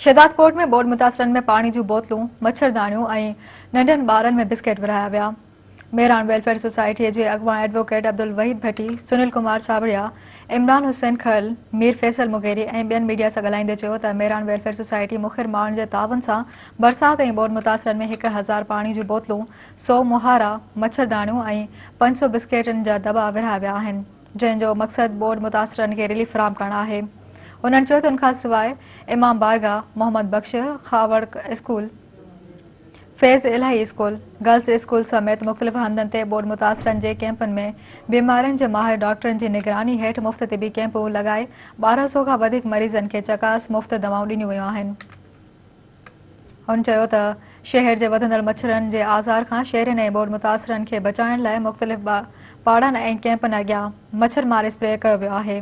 शहदादकोट में बोर्ड मुतासरन में पानी जूं बोतलूं, मच्छरदानियों ऐं नंढनि ॿारनि में बिस्किट विरहाया विया। मेहरान वेलफेयर सोसाइटी जे अॻवान एडवोकेट अब्दुल वहीद भट्टी, सुनील कुमार छाबड़िया, इमरान हुसैन खल, मीर फैसल मुगेरी ऐं ॿियनि मीडिया सां ॻाल्हाईंदे चयो त मेहरान वेलफेयर सोसाइटी मुखिर माण्हुनि जे तावन सां बरसाति ऐं बोर्ड मुतासरनि में 1000 पाणी जूं बोतलूं, 100 मुहारा, मच्छरदानियूं ऐं 500 बिस्किटनि जा दॿा विरहाया विया आहिनि, जंहिंजो मक़सदु बोर्ड मुतासरनि खे रिलीफ फराहम करणु आहे। उन्हनि चयो त उन खां सवाइ इमाम बारगाह, मोहम्मद बख्श, खावड़ स्कूल, फैज़ इलाही स्कूल, गर्ल्स स्कूल समेत मुख़्तलिफ़ हंधनि ते बोर्ड मुतासरनि जे कैंपनि में बीमारियुनि जे माहिर डॉक्टरनि जी निगरानी हेठि मुफ़्त तिबी कैंपूं लॻाए 1200 खां वधीक मरीज़नि खे चकास मुफ़्त दवाऊं ॾिनियूं वियूं आहिनि। हुन चयो त शहर जे वधंदड़ मच्छरनि जे आज़ार खां शहरियुनि ऐं बोर्ड मुतासरनि खे बचाइण लाइ मुख़्तलिफ़ पाड़नि ऐं कैंपनि अॻियां मच्छर मार स्प्रे कयो वियो आहे।